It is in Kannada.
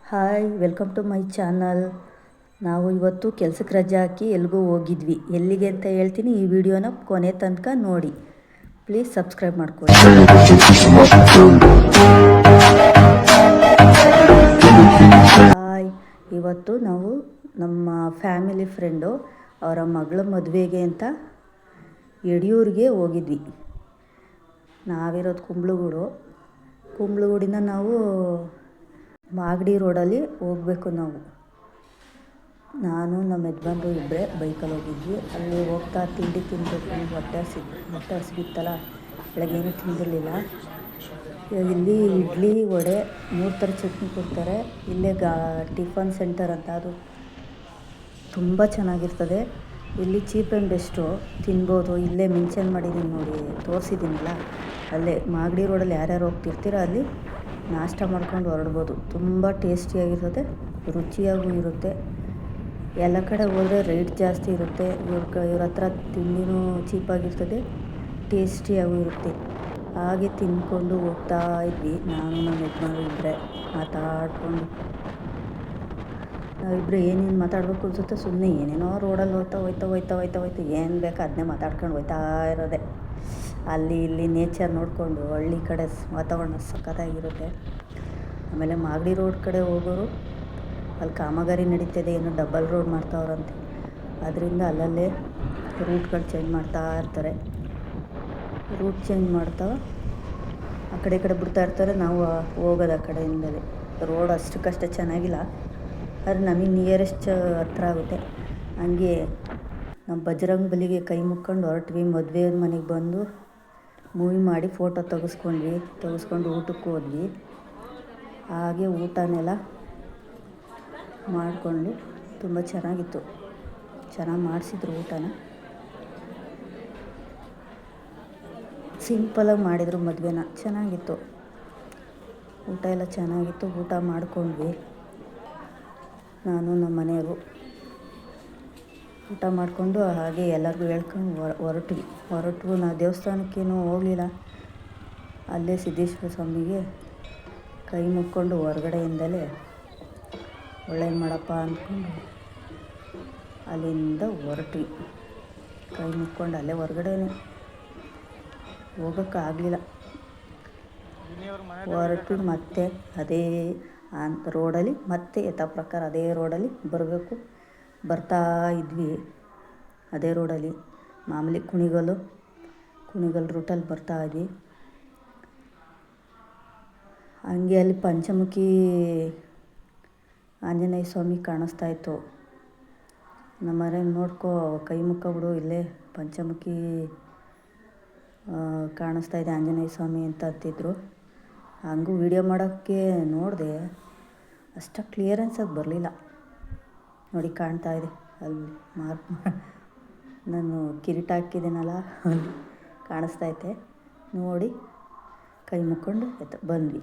Hi, welcome to my channel. ನಾವು ಇವತ್ತು ಕೆಲಸಕ್ಕೆ ರಜೆ ಹಾಕಿ ಎಲ್ಲಿಗೂ ಹೋಗಿದ್ವಿ. ಎಲ್ಲಿಗೆ ಅಂತ ಹೇಳ್ತೀನಿ, ಈ ವಿಡಿಯೋನ ಕೊನೆ ತನಕ ನೋಡಿ. ಪ್ಲೀಸ್ ಸಬ್ಸ್ಕ್ರೈಬ್ ಮಾಡ್ಕೊಳ್ಳಿ. ಹಾಯ್, ಇವತ್ತು ನಾವು ನಮ್ಮ ಫ್ಯಾಮಿಲಿ ಫ್ರೆಂಡು ಅವರ ಮಗಳ ಮದುವೆಗೆ ಅಂತ ಯಡಿಯೂರಿಗೆ ಹೋಗಿದ್ವಿ. ನಾವಿರೋದು ಕುಂಬ್ಳಗೂಡಿಂದ ನಾವು ಮಾಗಡಿ ರೋಡಲ್ಲಿ ಹೋಗಬೇಕು. ನಾನು ನಮ್ಮ ಯಜಮಾನ್ರು ಇಬ್ಬರೇ ಬೈಕಲ್ಲಿ ಹೋಗಿದ್ವಿ. ಅಲ್ಲಿ ಹೋಗ್ತಾ ತಿಂಡಿ ತಿನ್ನಬೇಕು, ಹೊಟ್ಟೆ ಹಸಿಬಿತ್ತಲ್ಲ, ಬೆಳಗ್ಗೆನೂ ತಿಂದಿರಲಿಲ್ಲ. ಇಲ್ಲಿ ಇಡ್ಲಿ, ವಡೆ, 3 ಥರ ಚಟ್ನಿ ಕೊಡ್ತಾರೆ. ಇಲ್ಲೇ ಟಿಫನ್ ಸೆಂಟರ್ ಅಂತ, ಅದು ತುಂಬ ಚೆನ್ನಾಗಿರ್ತದೆ. ಇಲ್ಲಿ ಚೀಪ್ ಆ್ಯಂಡ್ ಬೆಸ್ಟು, ತಿನ್ಬೋದು. ಇಲ್ಲೇ ಮೆನ್ಷನ್ ಮಾಡಿದ್ದೀನಿ ನೋಡಿ, ತೋರಿಸಿದ್ದೀನಲ್ಲ, ಅಲ್ಲೇ ಮಾಗಡಿ ರೋಡಲ್ಲಿ ಯಾರ್ಯಾರು ಹೋಗ್ತಿರ್ತೀರೋ ಅಲ್ಲಿ ನಾಷ್ಟ ಮಾಡ್ಕೊಂಡು ಹೊರಡ್ಬೋದು. ತುಂಬ ಟೇಸ್ಟಿಯಾಗಿರ್ತದೆ, ರುಚಿಯಾಗೂ ಇರುತ್ತೆ. ಎಲ್ಲ ಕಡೆ ಹೋದರೆ ರೇಟ್ ಜಾಸ್ತಿ ಇರುತ್ತೆ, ಇವ್ರ ಹತ್ರ ತಿಂಡಿನೂ ಚೀಪಾಗಿರ್ತದೆ, ಟೇಸ್ಟಿಯಾಗೂ ಇರುತ್ತೆ. ಹಾಗೆ ತಿಂದ್ಕೊಂಡು ಹೋಗ್ತಾ ಇದ್ವಿ. ನಾನು ನಮ್ಮ ಯಜಮಾನ್ರು ಇಬ್ಬರೇ ಮಾತಾಡಿಕೊಂಡು, ನಾವಿಬ್ಬರು ಏನೇನು ಮಾತಾಡಬೇಕು ಅನಿಸುತ್ತೆ, ಸುಮ್ಮನೆ ಏನೇನೋ ರೋಡಲ್ಲಿ ಹೋಯ್ತಾ ಏನು ಬೇಕು ಅದನ್ನೇ ಮಾತಾಡ್ಕೊಂಡು ಹೋಯ್ತಾ ಇರೋದೆ. ಅಲ್ಲಿ ಇಲ್ಲಿ ನೇಚರ್ ನೋಡಿಕೊಂಡು, ಹಳ್ಳಿ ಕಡೆ ವಾತಾವರಣ ಸಖತ್ತಾಗಿರುತ್ತೆ. ಆಮೇಲೆ ಮಾಗಡಿ ರೋಡ್ ಕಡೆ ಹೋಗೋರು, ಅಲ್ಲಿ ಕಾಮಗಾರಿ ನಡೀತಿದೆ, ಏನೋ ಡಬಲ್ ರೋಡ್ ಮಾಡ್ತಾವ್ರಂತೆ. ಅದರಿಂದ ಅಲ್ಲಲ್ಲೇ ರೂಟ್ಗಳು ಚೇಂಜ್ ಮಾಡ್ತಾ ಇರ್ತಾರೆ. ರೂಟ್ ಚೇಂಜ್ ಮಾಡ್ತಾ ಆ ಕಡೆ ಬಿಡ್ತಾ ಇರ್ತಾರೆ. ನಾವು ಹೋಗೋದು ಆ ಕಡೆಯಿಂದಲೇ. ರೋಡ್ ಅಷ್ಟಕ್ಕಷ್ಟೇ ಚೆನ್ನಾಗಿಲ್ಲ, ಆದರೆ ನಮಗೆ ನಿಯರೆಸ್ಟ್ ಹತ್ರ ಆಗುತ್ತೆ. ಹಂಗೆ ನಮ್ಮ ಬಜರಂಗ ಬಲಿಗೆ ಕೈ ಮುಕ್ಕೊಂಡು ಹೊರಟ್ವಿ. ಮದುವೆ ಮನೆಗೆ ಬಂದು ಮೂವಿ ಮಾಡಿ ಫೋಟೋ ತೆಗೆಸ್ಕೊಂಡು ಊಟಕ್ಕೆ ಹೋದ್ವಿ. ಹಾಗೆ ಊಟನೆಲ್ಲ ಮಾಡಿಕೊಂಡು ತುಂಬ ಚೆನ್ನಾಗಿತ್ತು. ಚೆನ್ನಾಗಿ ಮಾಡಿಸಿದ್ರು ಊಟನ. ಸಿಂಪಲಾಗಿ ಮಾಡಿದರು ಮದುವೆನ, ಚೆನ್ನಾಗಿತ್ತು. ಊಟ ಎಲ್ಲ ಚೆನ್ನಾಗಿತ್ತು. ಊಟ ಮಾಡ್ಕೊಂಡ್ವಿ. ನಾನು ನಮ್ಮ ಮನೆಯವರು ಊಟ ಮಾಡಿಕೊಂಡು ಹಾಗೆ ಎಲ್ಲರಿಗೂ ಹೇಳ್ಕೊಂಡು ಹೊರಟ್ವು. ನಾವು ದೇವಸ್ಥಾನಕ್ಕೇನೂ ಹೋಗಲಿಲ್ಲ. ಅಲ್ಲೇ ಸಿದ್ದೇಶ್ವರ ಸ್ವಾಮಿಗೆ ಕೈ ಮುಕ್ಕೊಂಡು ಹೊರಗಡೆಯಿಂದಲೇ ಒಳ್ಳೇದು ಮಾಡಪ್ಪ ಅಂದ್ಕೊಂಡು ಅಲ್ಲಿಂದ ಹೊರಟ್ವಿ. ಕೈ ಮುಕ್ಕೊಂಡು ಅಲ್ಲೇ ಹೊರಗಡೆನೇ, ಹೋಗೋಕ್ಕಾಗಲಿಲ್ಲ. ಹೊರಟು ಮತ್ತೆ ಅದೇ ರೋಡಲ್ಲಿ, ಮತ್ತೆ ಯಥಾ ಪ್ರಕಾರ ಅದೇ ರೋಡಲ್ಲಿ ಬರಬೇಕು. ಬರ್ತಾ ಇದ್ವಿ ಅದೇ ರೋಡಲ್ಲಿ, ಮಾಮೂಲಿ ಕುಣಿಗಲ್ ರೂಟಲ್ಲಿ ಬರ್ತಾ ಇದ್ವಿ. ಹಂಗೆ ಅಲ್ಲಿ ಪಂಚಮುಖಿ ಆಂಜನೇಯ ಸ್ವಾಮಿ ಕಾಣಿಸ್ತಾ ಇತ್ತು. ನಮ್ಮ ಮನೆ ನೋಡ್ಕೊ, ಕೈ ಮುಕ್ಕ ಬಿಡು, ಇಲ್ಲೇ ಪಂಚಮುಖಿ ಕಾಣಿಸ್ತಾ ಇದೆ ಆಂಜನೇಯ ಸ್ವಾಮಿ ಅಂತ ಅಂತಿದ್ರು. ಹಂಗೂ ವಿಡಿಯೋ ಮಾಡೋಕ್ಕೆ ನೋಡಿದೆ, ಅಷ್ಟು ಕ್ಲಿಯರೆನ್ಸಾಗಿ ಬರಲಿಲ್ಲ. ನೋಡಿ ಕಾಣ್ತಾ ಇದೆ ಅಲ್ಲಿ ನಾನು ಕಿರೀಟ ಹಾಕಿದ್ದೀನಲ್ಲ, ಅಲ್ಲಿ ಕಾಣಿಸ್ತೈತೆ. ನೋಡಿ ಕೈ ಮುಕ್ಕೊಂಡು ಬಂದ್ವಿ.